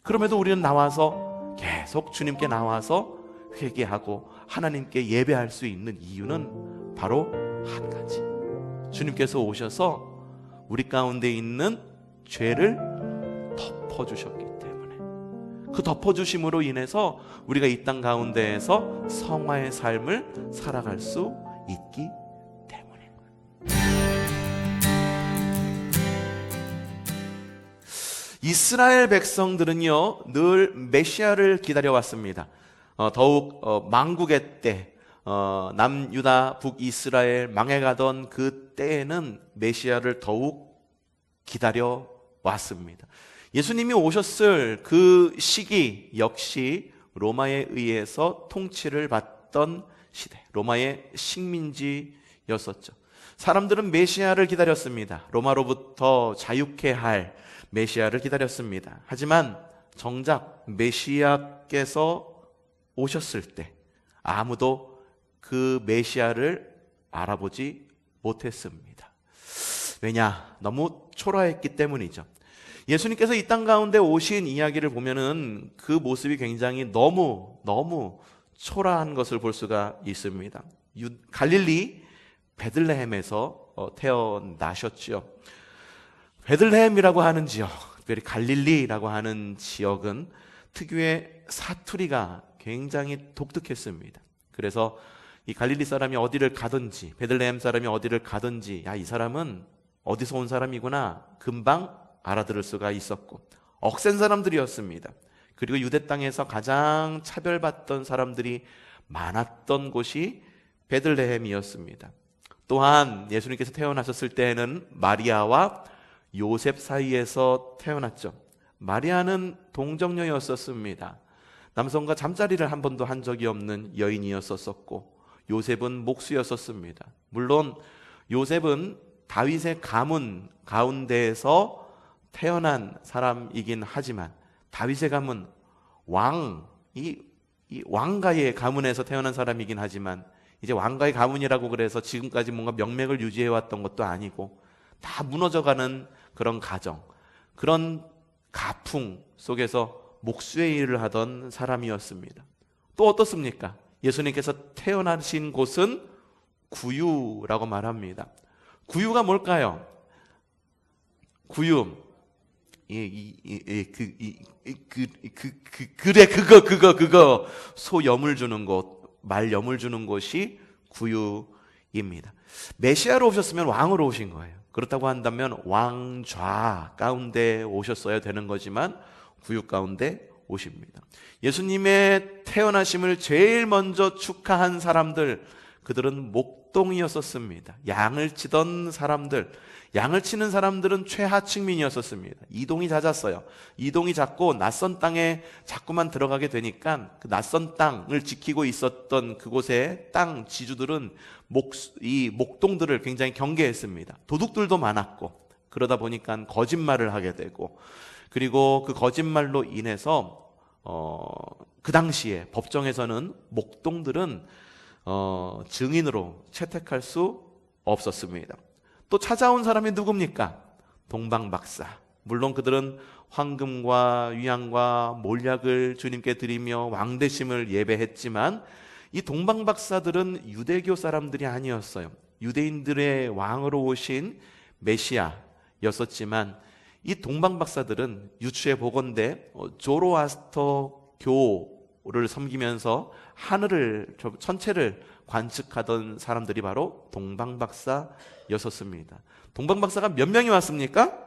그럼에도 우리는 나와서 계속 주님께 나와서 회개하고 하나님께 예배할 수 있는 이유는 바로 한 가지, 주님께서 오셔서 우리 가운데 있는 죄를 덮어주셨기 때문에, 그 덮어주심으로 인해서 우리가 이 땅 가운데에서 성화의 삶을 살아갈 수 있기 때문에. 이스라엘 백성들은요 늘 메시아를 기다려왔습니다. 더욱 망국의 때, 남유다 북이스라엘 망해가던 그 때에는 메시아를 더욱 기다려왔습니다. 예수님이 오셨을 그 시기 역시 로마에 의해서 통치를 받던 시대, 로마의 식민지였었죠. 사람들은 메시아를 기다렸습니다. 로마로부터 자유케 할 메시아를 기다렸습니다. 하지만 정작 메시아께서 오셨을 때 아무도 그 메시아를 알아보지 못했습니다. 왜냐? 너무 초라했기 때문이죠. 예수님께서 이 땅 가운데 오신 이야기를 보면은 그 모습이 굉장히 너무 초라한 것을 볼 수가 있습니다. 갈릴리 베들레헴에서 태어나셨죠. 베들레헴이라고 하는 지역, 특별히 갈릴리라고 하는 지역은 특유의 사투리가 굉장히 독특했습니다. 그래서 이 갈릴리 사람이 어디를 가든지, 베들레헴 사람이 어디를 가든지, 야, 이 사람은 어디서 온 사람이구나 금방 알아들을 수가 있었고, 억센 사람들이었습니다. 그리고 유대 땅에서 가장 차별받던 사람들이 많았던 곳이 베들레헴이었습니다. 또한 예수님께서 태어나셨을 때에는 마리아와 요셉 사이에서 태어났죠. 마리아는 동정녀였었습니다. 남성과 잠자리를 한 번도 한 적이 없는 여인이었었고, 요셉은 목수였었습니다. 물론 요셉은 다윗의 가문 가운데에서 태어난 사람이긴 하지만, 다윗의 가문, 이 왕가의 가문에서 태어난 사람이긴 하지만, 이제 왕가의 가문이라고 그래서 지금까지 뭔가 명맥을 유지해왔던 것도 아니고, 다 무너져가는 그런 가정, 그런 가풍 속에서 목수의 일을 하던 사람이었습니다. 또 어떻습니까? 예수님께서 태어나신 곳은 구유라고 말합니다. 구유가 뭘까요? 구유. 그거 소 염을 주는 곳, 말 염을 주는 곳이 구유입니다. 메시아로 오셨으면 왕으로 오신 거예요. 그렇다고 한다면 왕좌 가운데 오셨어야 되는 거지만 구유 가운데 오십니다. 예수님의 태어나심을 제일 먼저 축하한 사람들, 그들은 목동이었었습니다. 양을 치던 사람들, 양을 치는 사람들은 최하층민이었었습니다. 이동이 낮았어요. 이동이 작고 낯선 땅에 자꾸만 들어가게 되니까 그 낯선 땅을 지키고 있었던 그곳의 땅 지주들은 이 목동들을 굉장히 경계했습니다. 도둑들도 많았고, 그러다 보니까 거짓말을 하게 되고, 그리고 그 거짓말로 인해서 그 당시에 법정에서는 목동들은 증인으로 채택할 수 없었습니다. 또 찾아온 사람이 누굽니까? 동방박사. 물론 그들은 황금과 위안과 몰약을 주님께 드리며 왕대심을 예배했지만, 이 동방박사들은 유대교 사람들이 아니었어요. 유대인들의 왕으로 오신 메시아였었지만, 이 동방박사들은 유추해 보건대 조로아스터교를 섬기면서 하늘을, 천체를 관측하던 사람들이 바로 동방박사였었습니다. 동방박사가 몇 명이 왔습니까?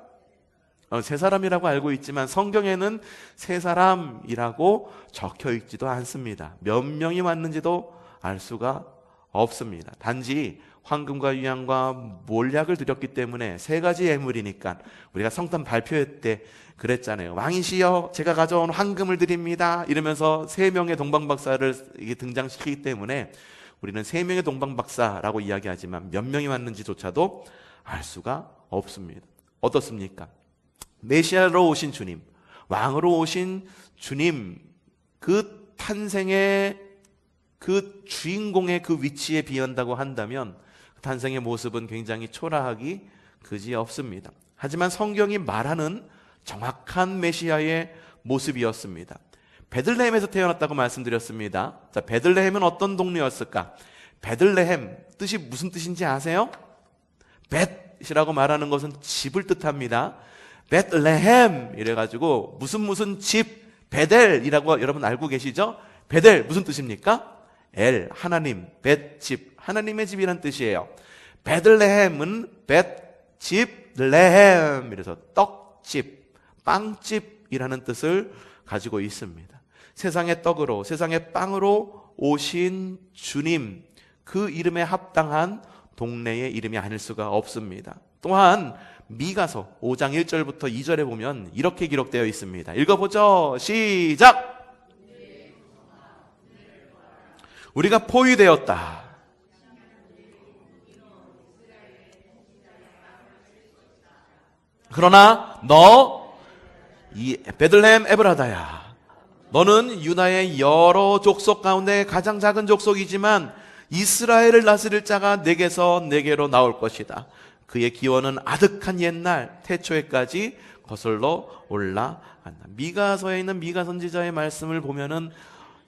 세 사람이라고 알고 있지만 성경에는 세 사람이라고 적혀 있지도 않습니다. 몇 명이 왔는지도 알 수가 없습니다. 단지 황금과 위안과 몰약을 드렸기 때문에 세 가지 예물이니까, 우리가 성탄 발표회 때 그랬잖아요. 왕이시여, 제가 가져온 황금을 드립니다 이러면서 세 명의 동방박사를 등장시키기 때문에 우리는 세 명의 동방박사라고 이야기하지만 몇 명이 왔는지조차도 알 수가 없습니다. 어떻습니까? 메시아로 오신 주님, 왕으로 오신 주님, 그 탄생의 그 주인공의 그 위치에 비한다고 한다면 탄생의 모습은 굉장히 초라하기 그지없습니다. 하지만 성경이 말하는 정확한 메시아의 모습이었습니다. 베들레헴에서 태어났다고 말씀드렸습니다. 자, 베들레헴은 어떤 동네였을까? 베들레헴 뜻이 무슨 뜻인지 아세요? 벳이라고 말하는 것은 집을 뜻합니다. 베들레헴 이래가지고 무슨 집 베델이라고 여러분 알고 계시죠? 베델 무슨 뜻입니까? 엘 하나님, 벳 집, 하나님의 집이란 뜻이에요. 베들레헴은 벳 집 레헴 이래서 떡집, 빵집이라는 뜻을 가지고 있습니다. 세상의 떡으로, 세상의 빵으로 오신 주님, 그 이름에 합당한 동네의 이름이 아닐 수가 없습니다. 또한 미가서 5장 1절부터 2절에 보면 이렇게 기록되어 있습니다. 읽어보죠. 시작! 우리가 포위되었다. 그러나 이 베들레헴 에브라다야, 너는 유다의 여러 족속 가운데 가장 작은 족속이지만 이스라엘을 다스릴 자가 내게서 내게로 나올 것이다. 그의 기원은 아득한 옛날 태초에까지 거슬러 올라간다. 미가서에 있는 미가 선지자의 말씀을 보면은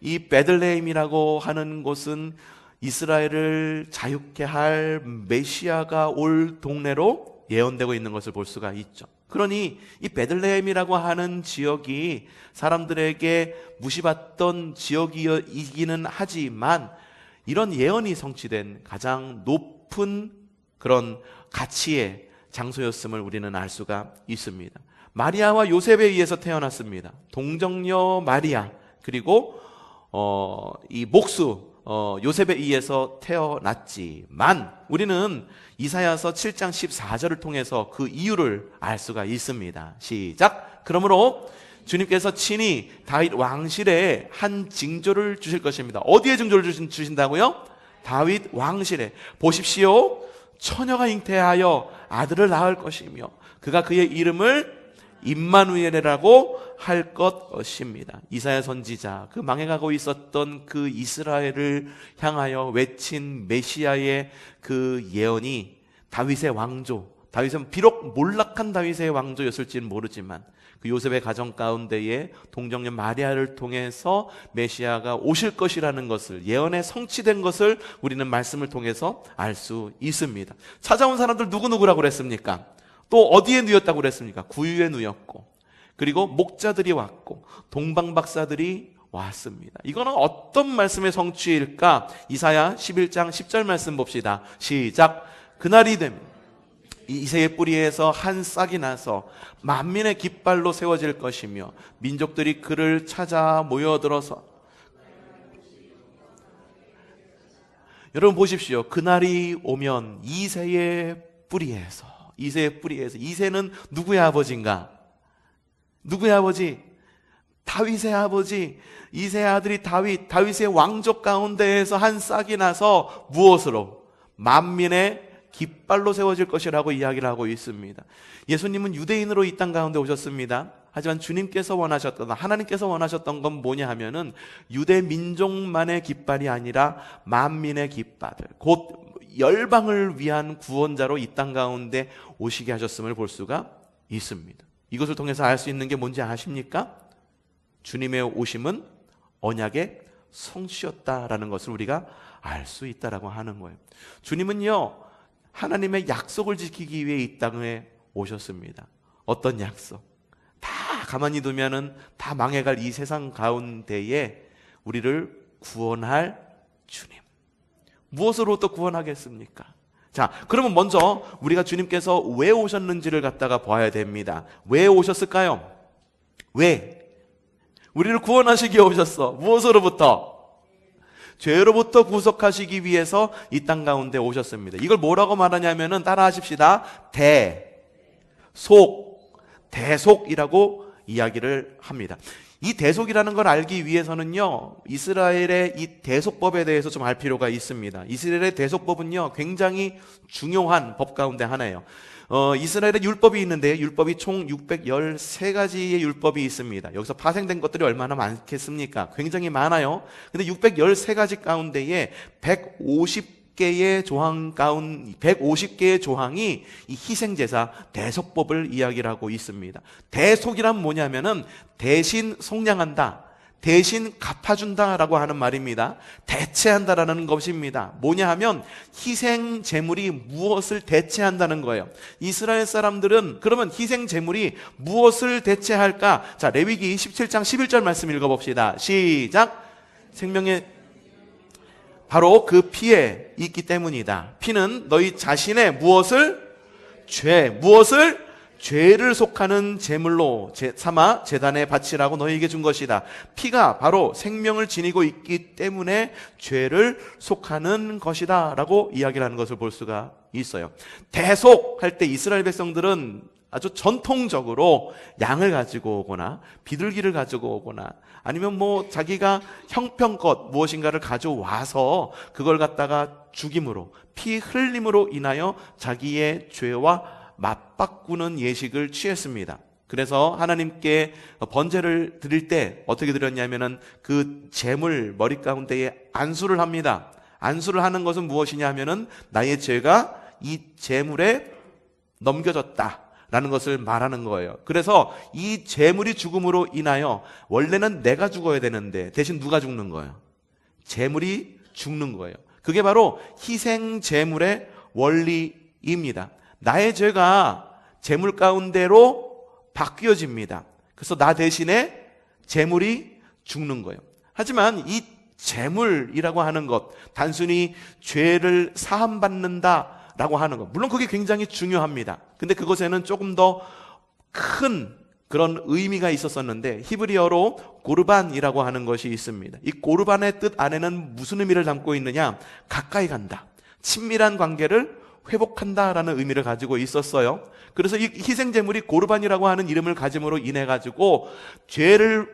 이 베들레헴이라고 하는 곳은 이스라엘을 자유케 할 메시아가 올 동네로 예언되고 있는 것을 볼 수가 있죠. 그러니 이 베들레헴이라고 하는 지역이 사람들에게 무시받던 지역이기는 하지만 이런 예언이 성취된 가장 높은 그런 가치의 장소였음을 우리는 알 수가 있습니다. 마리아와 요셉에 의해서 태어났습니다. 동정녀 마리아, 그리고 이 목수 요셉에 의해서 태어났지만 우리는 이사야서 7장 14절을 통해서 그 이유를 알 수가 있습니다. 시작! 그러므로 주님께서 친히 다윗 왕실에 한 징조를 주실 것입니다. 어디에 징조를 주신다고요? 다윗 왕실에. 보십시오. 처녀가 잉태하여 아들을 낳을 것이며 그가 그의 이름을 임마누엘이라고 할 것입니다. 이사야 선지자, 그 망해가고 있었던 그 이스라엘을 향하여 외친 메시아의 그 예언이 다윗의 왕조, 다윗은 비록 몰락한 다윗의 왕조였을지는 모르지만 그 요셉의 가정 가운데에 동정녀 마리아를 통해서 메시아가 오실 것이라는 것을, 예언에 성취된 것을 우리는 말씀을 통해서 알 수 있습니다. 찾아온 사람들 누구누구라고 그랬습니까? 또 어디에 누였다고 그랬습니까? 구유에 누였고, 그리고 목자들이 왔고 동방박사들이 왔습니다. 이거는 어떤 말씀의 성취일까? 이사야 11장 10절 말씀 봅시다. 시작! 그날이 되면 이새의 뿌리에서 한 싹이 나서 만민의 깃발로 세워질 것이며 민족들이 그를 찾아 모여들어서. 여러분 보십시오. 그날이 오면 이새의 뿌리에서, 이새는 누구의 아버지인가? 누구의 아버지? 다윗의 아버지. 이새의 아들이 다윗의 왕족 가운데에서 한 싹이 나서 무엇으로? 만민의 깃발로 세워질 것이라고 이야기를 하고 있습니다. 예수님은 유대인으로 이 땅 가운데 오셨습니다. 하지만 주님께서 원하셨던, 하나님께서 원하셨던 건 뭐냐 하면은 유대 민족만의 깃발이 아니라 만민의 깃발을, 곧 열방을 위한 구원자로 이 땅 가운데 오시게 하셨음을 볼 수가 있습니다. 이것을 통해서 알 수 있는 게 뭔지 아십니까? 주님의 오심은 언약의 성취였다라는 것을 우리가 알 수 있다라고 하는 거예요. 주님은요, 하나님의 약속을 지키기 위해 이 땅에 오셨습니다. 어떤 약속? 다 가만히 두면은 다 망해갈 이 세상 가운데에 우리를 구원할 주님. 무엇으로부터 구원하겠습니까? 자, 그러면 먼저 우리가 주님께서 왜 오셨는지를 갖다가 봐야 됩니다. 왜 오셨을까요? 왜? 우리를 구원하시기 위해 오셨어. 무엇으로부터? 죄로부터 구속하시기 위해서 이 땅 가운데 오셨습니다. 이걸 뭐라고 말하냐면은 따라 하십시다. 대속이라고 이야기를 합니다. 이 대속이라는 걸 알기 위해서는요, 이스라엘의 이 대속법에 대해서 좀 알 필요가 있습니다. 이스라엘의 대속법은요, 굉장히 중요한 법 가운데 하나예요. 이스라엘의 율법이 있는데 율법이 총 613가지의 율법이 있습니다. 여기서 파생된 것들이 얼마나 많겠습니까? 굉장히 많아요. 근데 613가지 가운데에 150개의 조항이 이 희생제사 대속법을 이야기를 하고 있습니다. 대속이란 뭐냐면은 대신 속량한다, 대신 갚아준다라고 하는 말입니다. 대체한다라는 것입니다. 뭐냐 하면 희생 제물이 무엇을 대체한다는 거예요. 이스라엘 사람들은 그러면 희생 제물이 무엇을 대체할까? 자, 레위기 17장 11절 말씀 읽어봅시다. 시작. 생명의 바로 그 피에 있기 때문이다. 피는 너희 자신의 무엇을 죄를 속하는 제물로 삼아 제단에 바치라고 너희에게 준 것이다. 피가 바로 생명을 지니고 있기 때문에 죄를 속하는 것이다 라고 이야기를 하는 것을 볼 수가 있어요. 대속할 때 이스라엘 백성들은 아주 전통적으로 양을 가지고 오거나 비둘기를 가지고 오거나 아니면 자기가 형편껏 무엇인가를 가져와서 그걸 갖다가 죽임으로, 피 흘림으로 인하여 자기의 죄와 맞바꾸는 예식을 취했습니다. 그래서 하나님께 번제를 드릴 때 어떻게 드렸냐면은 그 제물 머리 가운데에 안수를 합니다. 안수를 하는 것은 무엇이냐 하면은 나의 죄가 이 제물에 넘겨졌다 라는 것을 말하는 거예요. 그래서 이 제물이 죽음으로 인하여 원래는 내가 죽어야 되는데 대신 누가 죽는 거예요? 제물이 죽는 거예요. 그게 바로 희생 제물의 원리입니다. 나의 죄가 제물 가운데로 바뀌어집니다. 그래서 나 대신에 제물이 죽는 거예요. 하지만 이 제물이라고 하는 것, 단순히 죄를 사함받는다라고 하는 것, 물론 그게 굉장히 중요합니다. 근데 그것에는 조금 더 큰 그런 의미가 있었었는데 히브리어로 고르반이라고 하는 것이 있습니다. 이 고르반의 뜻 안에는 무슨 의미를 담고 있느냐? 가까이 간다, 친밀한 관계를 회복한다라는 의미를 가지고 있었어요. 그래서 이 희생제물이 고르반이라고 하는 이름을 가짐으로 인해 가지고 죄를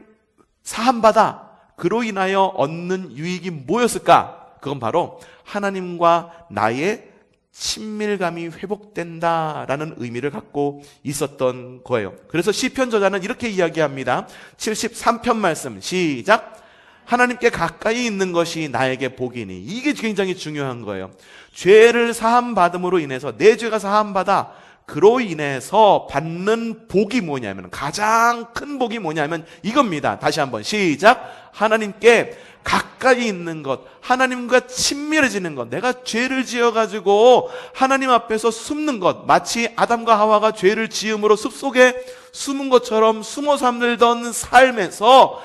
사함받아 그로 인하여 얻는 유익이 뭐였을까? 그건 바로 하나님과 나의 친밀감이 회복된다라는 의미를 갖고 있었던 거예요. 그래서 시편 저자는 이렇게 이야기합니다. 73편 말씀 시작. 하나님께 가까이 있는 것이 나에게 복이니. 이게 굉장히 중요한 거예요. 죄를 사함받음으로 인해서 내 죄가 사함받아 그로 인해서 받는 복이 뭐냐면, 가장 큰 복이 뭐냐면 이겁니다. 다시 한번 시작. 하나님께 가까이 있는 것, 하나님과 친밀해지는 것. 내가 죄를 지어가지고 하나님 앞에서 숨는 것, 마치 아담과 하와가 죄를 지음으로 숲속에 숨은 것처럼 숨어 살던 삶에서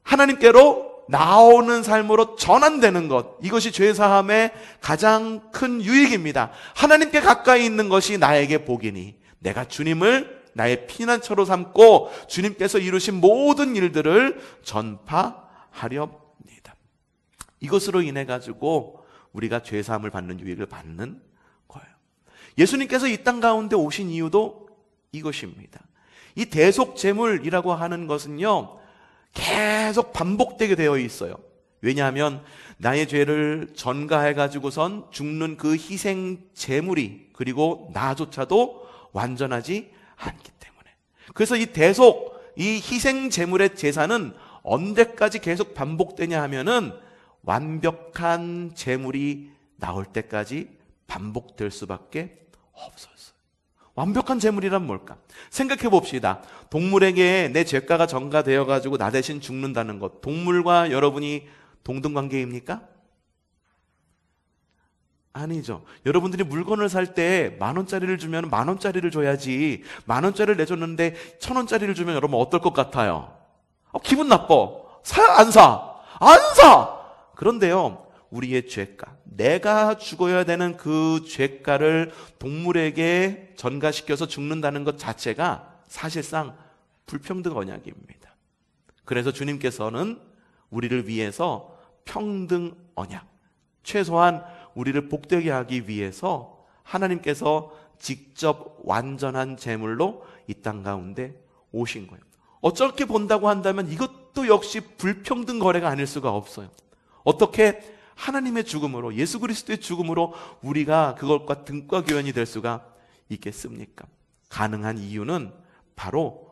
하나님께로 나오는 삶으로 전환되는 것, 이것이 죄사함의 가장 큰 유익입니다. 하나님께 가까이 있는 것이 나에게 복이니 내가 주님을 나의 피난처로 삼고 주님께서 이루신 모든 일들을 전파하렵니다. 이것으로 인해 가지고 우리가 죄사함을 받는 유익을 받는 거예요. 예수님께서 이 땅 가운데 오신 이유도 이것입니다. 이 대속제물이라고 하는 것은요, 계속 반복되게 되어 있어요. 왜냐하면 나의 죄를 전가해가지고선 죽는 그 희생 제물이, 그리고 나조차도 완전하지 않기 때문에. 그래서 이 희생 제물의 제사는 언제까지 계속 반복되냐 하면은 완벽한 제물이 나올 때까지 반복될 수밖에 없었어요. 완벽한 제물이란 뭘까? 생각해 봅시다. 동물에게 내 죄가가 전가되어 가지고 나 대신 죽는다는 것, 동물과 여러분이 동등관계입니까? 아니죠. 여러분들이 물건을 살 때 10,000원짜리를 주면 10,000원짜리를 줘야지, 10,000원짜리를 내줬는데 1,000원짜리를 주면 여러분 어떨 것 같아요? 기분 나빠. 사? 안 사? 안 사! 그런데요, 우리의 죄가, 내가 죽어야 되는 그 죄가를 동물에게 전가시켜서 죽는다는 것 자체가 사실상 불평등 언약입니다. 그래서 주님께서는 우리를 위해서 평등 언약, 최소한 우리를 복되게 하기 위해서 하나님께서 직접 완전한 제물로 이 땅 가운데 오신 거예요. 어떻게 본다고 한다면 이것도 역시 불평등 거래가 아닐 수가 없어요. 어떻게 하나님의 죽음으로, 예수 그리스도의 죽음으로 우리가 그것과 등과 교연이 될 수가 있겠습니까? 가능한 이유는 바로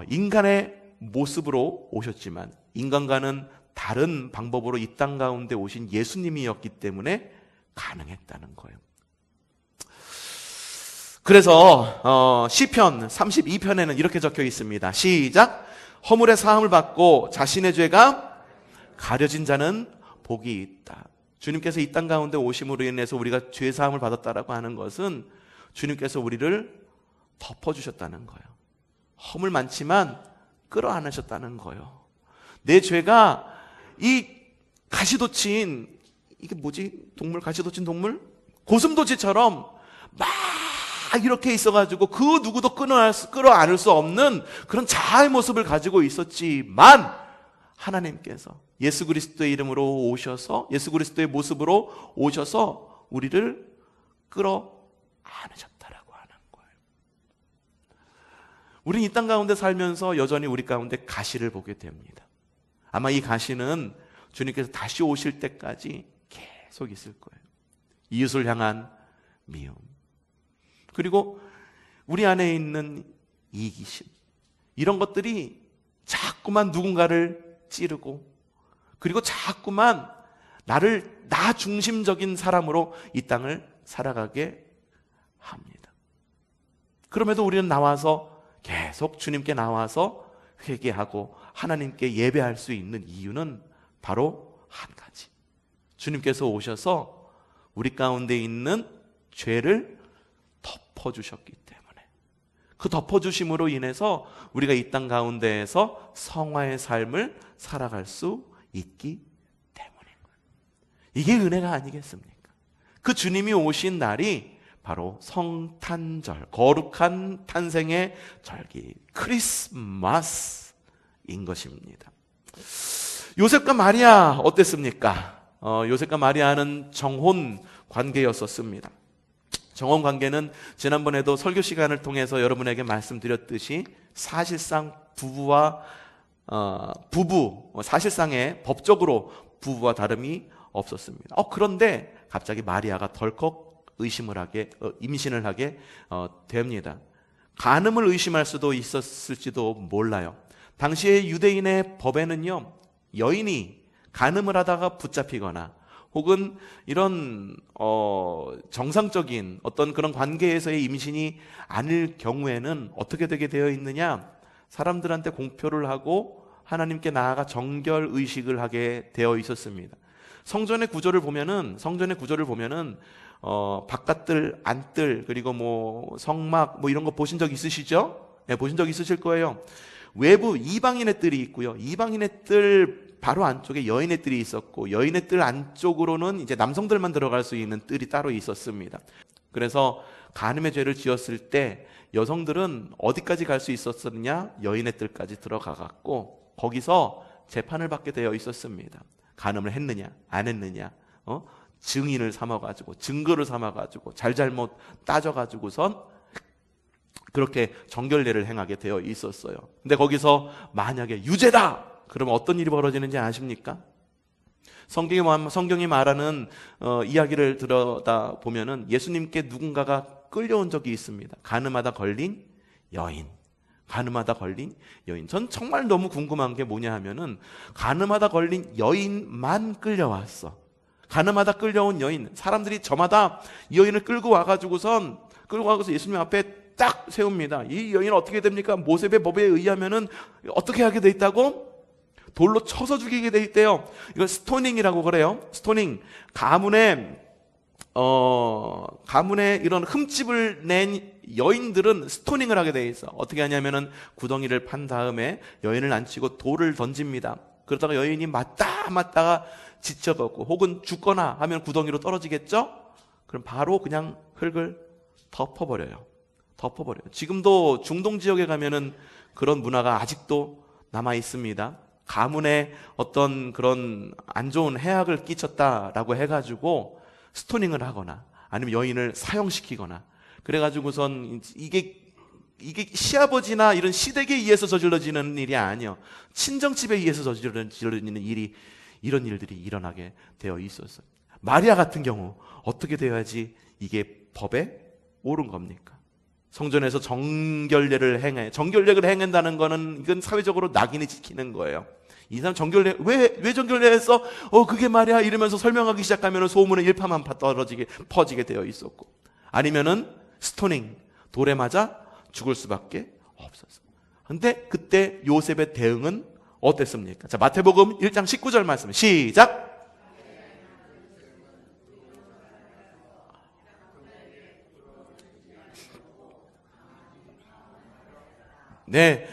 인간의 모습으로 오셨지만 인간과는 다른 방법으로 이 땅 가운데 오신 예수님이었기 때문에 가능했다는 거예요. 그래서 시편 32편에는 이렇게 적혀 있습니다. 시작. 허물의 사함을 받고 자신의 죄가 가려진 자는 복이 있다. 주님께서 이 땅 가운데 오심으로 인해서 우리가 죄 사함을 받았다라고 하는 것은 주님께서 우리를 덮어주셨다는 거예요. 허물 많지만 끌어안으셨다는 거예요. 내 죄가 이 가시돋친, 이게 뭐지? 동물, 가시돋친 동물? 고슴도치처럼 막 이렇게 있어가지고 그 누구도 끌어안을 수 없는 그런 자아의 모습을 가지고 있었지만 하나님께서 예수 그리스도의 이름으로 오셔서, 예수 그리스도의 모습으로 오셔서 우리를 끌어안으셨다라고 하는 거예요. 우리는 이 땅 가운데 살면서 여전히 우리 가운데 가시를 보게 됩니다. 아마 이 가시는 주님께서 다시 오실 때까지 계속 있을 거예요. 이웃을 향한 미움, 그리고 우리 안에 있는 이기심, 이런 것들이 자꾸만 누군가를 찌르고, 그리고 자꾸만 나 중심적인 사람으로 이 땅을 살아가게 합니다. 그럼에도 우리는 계속 주님께 나와서 회개하고 하나님께 예배할 수 있는 이유는 바로 한 가지. 주님께서 오셔서 우리 가운데 있는 죄를 덮어주셨기 때문에, 그 덮어주심으로 인해서 우리가 이 땅 가운데에서 성화의 삶을 살아갈 수 있기 때문인 거예요. 이게 은혜가 아니겠습니까? 그 주님이 오신 날이 바로 성탄절, 거룩한 탄생의 절기, 크리스마스인 것입니다. 요셉과 마리아 어땠습니까? 요셉과 마리아는 정혼 관계였었습니다. 정혼 관계는 지난번에도 설교 시간을 통해서 여러분에게 말씀드렸듯이 사실상 사실상의 법적으로 부부와 다름이 없었습니다. 그런데 갑자기 마리아가 덜컥 임신을 하게 됩니다. 간음을 의심할 수도 있었을지도 몰라요. 당시의 유대인의 법에는요, 여인이 간음을 하다가 붙잡히거나 혹은 이런 정상적인 어떤 그런 관계에서의 임신이 아닐 경우에는 어떻게 되게 되어 있느냐, 사람들한테 공표를 하고 하나님께 나아가 정결 의식을 하게 되어 있었습니다. 성전의 구조를 보면은 바깥들, 안뜰, 그리고 성막 이런 거 보신 적 있으시죠? 네, 보신 적 있으실 거예요. 외부 이방인의 뜰이 있고요. 이방인의 뜰 바로 안쪽에 여인의 뜰이 있었고, 여인의 뜰 안쪽으로는 이제 남성들만 들어갈 수 있는 뜰이 따로 있었습니다. 그래서 간음의 죄를 지었을 때 여성들은 어디까지 갈 수 있었느냐? 여인의 뜰까지 들어가 갖고 거기서 재판을 받게 되어 있었습니다. 간음을 했느냐 안 했느냐, 증인을 삼아가지고 증거를 삼아가지고 잘잘못 따져가지고선 그렇게 정결례를 행하게 되어 있었어요. 근데 거기서 만약에 유죄다 그러면 어떤 일이 벌어지는지 아십니까? 성경이 말하는 이야기를 들여다 보면은 예수님께 누군가가 끌려온 적이 있습니다. 간음하다 걸린 여인. 전 정말 너무 궁금한 게 뭐냐 하면은, 간음하다 걸린 여인만 끌려왔어. 간음하다 끌려온 여인, 사람들이 저마다 이 여인을 끌고 와서 예수님 앞에 딱 세웁니다. 이 여인은 어떻게 됩니까? 모세의 법에 의하면은 어떻게 하게 돼 있다고? 돌로 쳐서 죽이게 돼 있대요. 이걸 스토닝이라고 그래요. 스토닝. 가문에 이런 흠집을 낸 여인들은 스토닝을 하게 돼 있어. 어떻게 하냐면은 구덩이를 판 다음에 여인을 앉히고 돌을 던집니다. 그러다가 여인이 맞다가 지쳐갖고 혹은 죽거나 하면 구덩이로 떨어지겠죠? 그럼 바로 그냥 흙을 덮어버려요. 지금도 중동 지역에 가면은 그런 문화가 아직도 남아 있습니다. 가문에 어떤 그런 안 좋은 해악을 끼쳤다라고 해가지고 스토닝을 하거나 아니면 여인을 사형시키거나, 그래가지고선 이게 시아버지나 이런 시댁에 의해서 저질러지는 일이 아니요, 친정집에 의해서 저질러지는 이런 일들이 일어나게 되어 있었어요. 마리아 같은 경우 어떻게 되어야지 이게 법에 옳은 겁니까? 성전에서 정결례를 행한다는 거는 이건 사회적으로 낙인이 찍히는 거예요. 이 사람 정결례 왜 정결례 했어? 그게 말이야 이러면서 설명하기 시작하면 소문의 일파만파 퍼지게 되어 있었고, 아니면은 스토닝, 돌에 맞아 죽을 수밖에 없었어. 근데 그때 요셉의 대응은 어땠습니까? 자, 마태복음 1장 19절 말씀 시작. 네,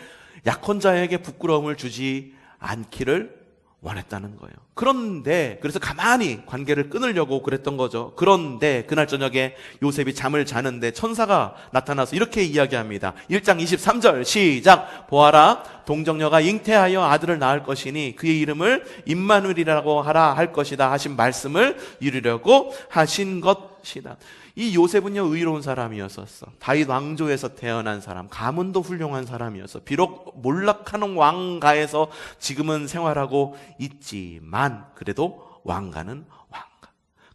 약혼자에게 부끄러움을 주지 않기를 원했다는 거예요. 그런데 그래서 가만히 관계를 끊으려고 그랬던 거죠. 그런데 그날 저녁에 요셉이 잠을 자는데 천사가 나타나서 이렇게 이야기합니다. 1장 23절 시작. 보아라, 동정녀가 잉태하여 아들을 낳을 것이니 그의 이름을 임마누엘이라고 하라 할 것이다 하신 말씀을 이루려고 하신 것이다. 이 요셉은요, 의로운 사람이었었어. 다윗 왕조에서 태어난 사람, 가문도 훌륭한 사람이었어. 비록 몰락하는 왕가에서 지금은 생활하고 있지만 그래도 왕가는 왕가.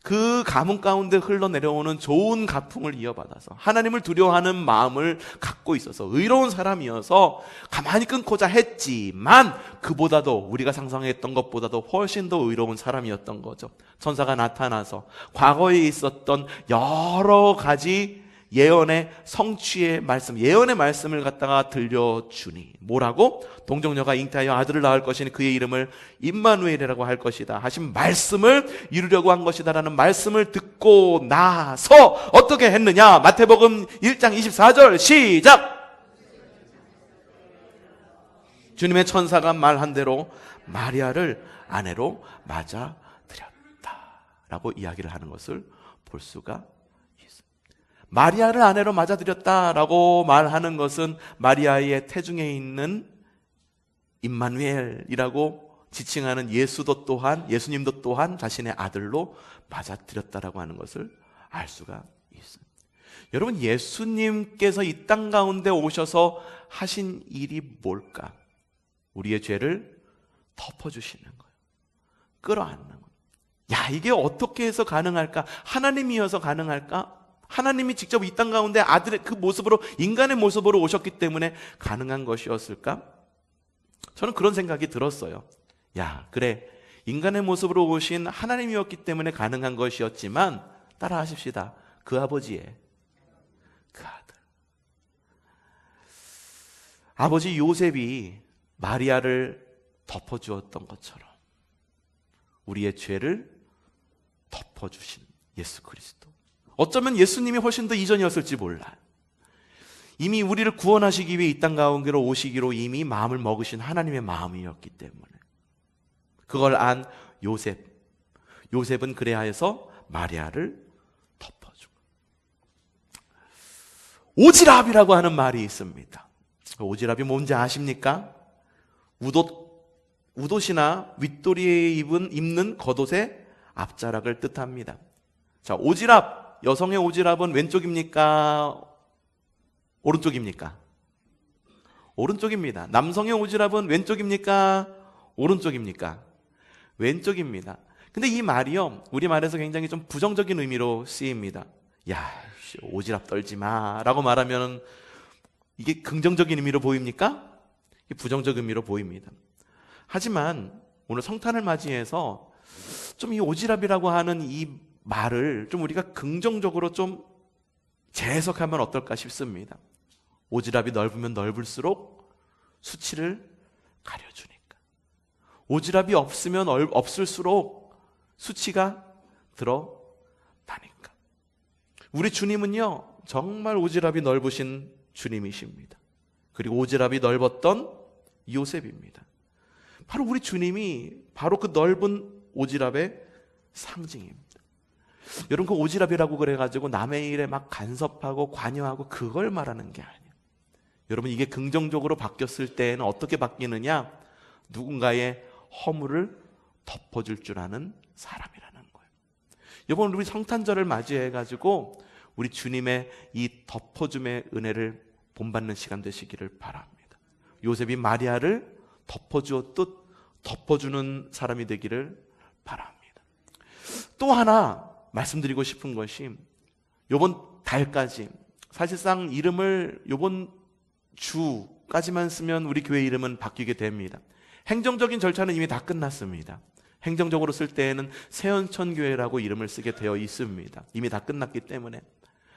그 가문 가운데 흘러내려오는 좋은 가풍을 이어받아서 하나님을 두려워하는 마음을 갖고 있어서 의로운 사람이어서 가만히 끊고자 했지만 그보다도, 우리가 상상했던 것보다도 훨씬 더 의로운 사람이었던 거죠. 천사가 나타나서 과거에 있었던 여러 가지 예언의 성취의 말씀, 예언의 말씀을 갖다가 들려주니 뭐라고? 동정녀가 잉태하여 아들을 낳을 것이니 그의 이름을 임마누엘이라고 할 것이다 하신 말씀을 이루려고 한 것이다 라는 말씀을 듣고 나서 어떻게 했느냐? 마태복음 1장 24절 시작. 주님의 천사가 말한 대로 마리아를 아내로 맞아들였다 라고 이야기를 하는 것을 볼 수가 있습니다. 마리아를 아내로 맞아들였다라고 말하는 것은 마리아의 태중에 있는 임마누엘이라고 지칭하는 예수님도 또한 자신의 아들로 맞아들였다라고 하는 것을 알 수가 있습니다. 여러분, 예수님께서 이 땅 가운데 오셔서 하신 일이 뭘까? 우리의 죄를 덮어주시는 거예요. 끌어안는 거예요. 야, 이게 어떻게 해서 가능할까? 하나님이어서 가능할까? 하나님이 직접 이 땅 가운데 아들의 그 모습으로, 인간의 모습으로 오셨기 때문에 가능한 것이었을까? 저는 그런 생각이 들었어요. 야, 그래, 인간의 모습으로 오신 하나님이었기 때문에 가능한 것이었지만 따라 하십시다. 그 아버지의 그 아들, 아버지 요셉이 마리아를 덮어주었던 것처럼 우리의 죄를 덮어주신 예수 그리스도, 어쩌면 예수님이 훨씬 더 이전이었을지 몰라요. 이미 우리를 구원하시기 위해 이 땅 가운데로 오시기로 이미 마음을 먹으신 하나님의 마음이었기 때문에 그걸 안 요셉은 그래야 해서 마리아를 덮어주고, 오지랖이라고 하는 말이 있습니다. 오지랖이 뭔지 아십니까? 웃옷이나 윗도리에 입는 겉옷의 앞자락을 뜻합니다. 자, 오지랖, 여성의 오지랖은 왼쪽입니까? 오른쪽입니까? 오른쪽입니다. 남성의 오지랖은 왼쪽입니까? 오른쪽입니까? 왼쪽입니다. 근데 이 말이요, 우리말에서 굉장히 좀 부정적인 의미로 쓰입니다. 야, 오지랖 떨지 마 라고 말하면 이게 긍정적인 의미로 보입니까? 부정적 의미로 보입니다. 하지만 오늘 성탄을 맞이해서 좀 이 오지랖이라고 하는 이 말을 좀 우리가 긍정적으로 좀 재해석하면 어떨까 싶습니다. 오지랖이 넓으면 넓을수록 수치를 가려주니까. 오지랖이 없으면 없을수록 수치가 드러나니까. 우리 주님은요, 정말 오지랖이 넓으신 주님이십니다. 그리고 오지랖이 넓었던 요셉입니다. 바로 우리 주님이 바로 그 넓은 오지랖의 상징입니다. 여러분, 그 오지랖이라고 그래가지고 남의 일에 막 간섭하고 관여하고 그걸 말하는 게 아니에요. 여러분, 이게 긍정적으로 바뀌었을 때에는 어떻게 바뀌느냐? 누군가의 허물을 덮어줄 줄 아는 사람이라는 거예요. 이번 우리 성탄절을 맞이해가지고 우리 주님의 이 덮어줌의 은혜를 본받는 시간 되시기를 바랍니다. 요셉이 마리아를 덮어주었듯 덮어주는 사람이 되기를 바랍니다. 또 하나 말씀드리고 싶은 것이, 요번 달까지, 사실상 이름을 요번 주까지만 쓰면 우리 교회 이름은 바뀌게 됩니다. 행정적인 절차는 이미 다 끝났습니다. 행정적으로 쓸 때에는 새연천교회라고 이름을 쓰게 되어 있습니다. 이미 다 끝났기 때문에.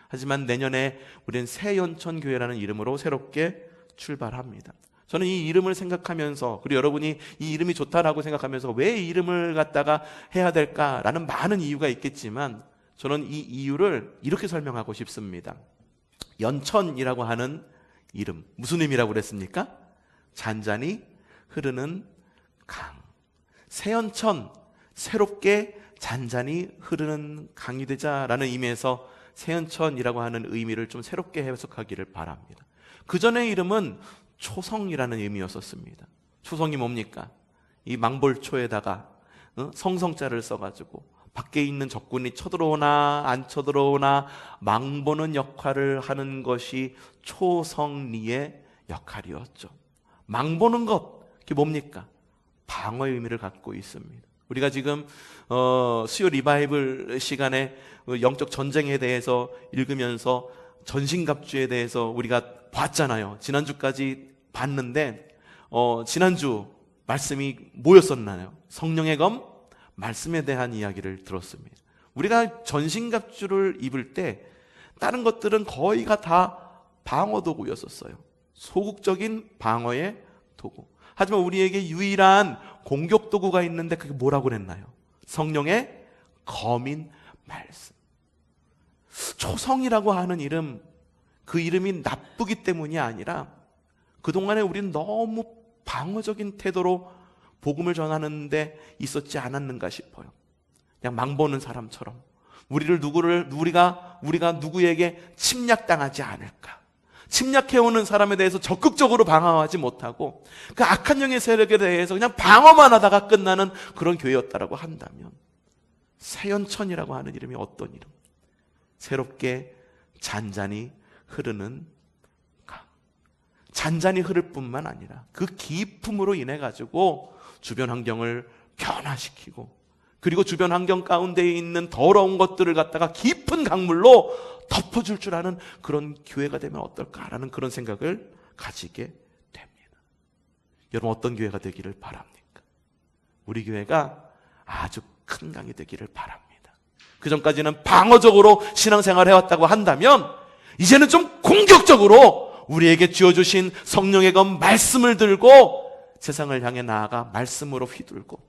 하지만 내년에 우리는 새연천교회라는 이름으로 새롭게 출발합니다. 저는 이 이름을 생각하면서, 그리고 여러분이 이 이름이 좋다라고 생각하면서 왜 이 이름을 갖다가 해야 될까라는 많은 이유가 있겠지만, 저는 이 이유를 이렇게 설명하고 싶습니다. 연천이라고 하는 이름, 무슨 의미라고 그랬습니까? 잔잔히 흐르는 강. 새연천, 새롭게 잔잔히 흐르는 강이 되자라는 의미에서 새연천이라고 하는 의미를 좀 새롭게 해석하기를 바랍니다. 그 전의 이름은 초성이라는 의미였었습니다. 초성이 뭡니까? 이 망볼초에다가 성성자를 써가지고 밖에 있는 적군이 쳐들어오나 안 쳐들어오나 망보는 역할을 하는 것이 초성리의 역할이었죠. 망보는 것, 그게 뭡니까? 방어의 의미를 갖고 있습니다. 우리가 지금 수요 리바이블 시간에 영적 전쟁에 대해서 읽으면서 전신갑주에 대해서 우리가 봤잖아요. 지난주까지 봤는데 지난주 말씀이 뭐였었나요? 성령의 검, 말씀에 대한 이야기를 들었습니다. 우리가 전신갑주를 입을 때 다른 것들은 거의가 다 방어 도구였었어요. 소극적인 방어의 도구. 하지만 우리에게 유일한 공격 도구가 있는데 그게 뭐라고 그랬나요? 성령의 검인 말씀. 초성이라고 하는 이름, 그 이름이 나쁘기 때문이 아니라 그동안에 우리는 너무 방어적인 태도로 복음을 전하는 데 있었지 않았는가 싶어요. 그냥 망보는 사람처럼 우리가 누구에게 침략당하지 않을까, 침략해오는 사람에 대해서 적극적으로 방어하지 못하고 그 악한 영의 세력에 대해서 그냥 방어만 하다가 끝나는 그런 교회였다라고 한다면, 새연천이라고 하는 이름이 어떤 이름? 새롭게 잔잔히 흐르는 강. 잔잔히 흐를 뿐만 아니라 그 기품으로 인해 가지고 주변 환경을 변화시키고, 그리고 주변 환경 가운데 있는 더러운 것들을 갖다가 깊은 강물로 덮어줄 줄 아는 그런 교회가 되면 어떨까라는 그런 생각을 가지게 됩니다. 여러분, 어떤 교회가 되기를 바랍니까? 우리 교회가 아주 큰 강이 되기를 바랍니다. 그 전까지는 방어적으로 신앙생활을 해왔다고 한다면 이제는 좀 공격적으로 우리에게 쥐어주신 성령의 검 말씀을 들고 세상을 향해 나아가 말씀으로 휘둘고,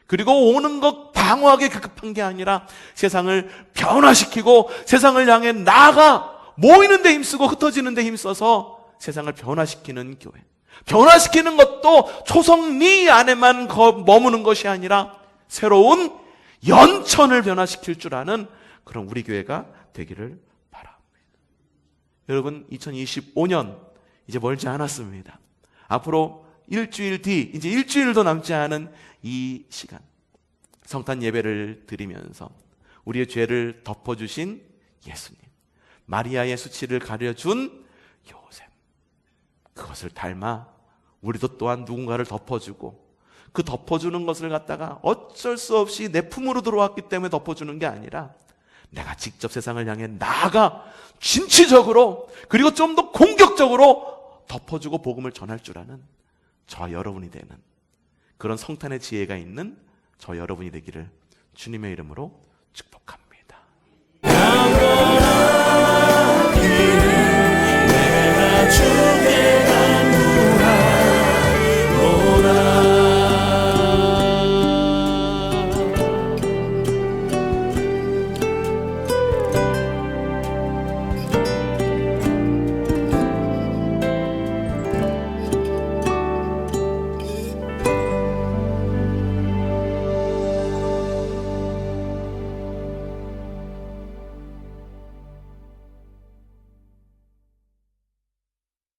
그리고 오는 것 방어하기 급한 게 아니라 세상을 변화시키고 세상을 향해 나아가 모이는 데 힘쓰고 흩어지는 데 힘써서 세상을 변화시키는 교회. 변화시키는 것도 초성리 안에만 머무는 것이 아니라 새로운 연천을 변화시킬 줄 아는 그런 우리 교회가 되기를 바랍니다. 여러분, 2025년 이제 멀지 않았습니다. 앞으로 일주일 뒤, 이제 일주일도 남지 않은 이 시간, 성탄 예배를 드리면서 우리의 죄를 덮어주신 예수님, 마리아의 수치를 가려준 요셉, 그것을 닮아 우리도 또한 누군가를 덮어주고, 그 덮어주는 것을 갖다가 어쩔 수 없이 내 품으로 들어왔기 때문에 덮어주는 게 아니라 내가 직접 세상을 향해 나아가 진취적으로, 그리고 좀 더 공격적으로 덮어주고 복음을 전할 줄 아는 저와 여러분이 되는 그런 성탄의 지혜가 있는 저 여러분이 되기를 주님의 이름으로 축복합니다.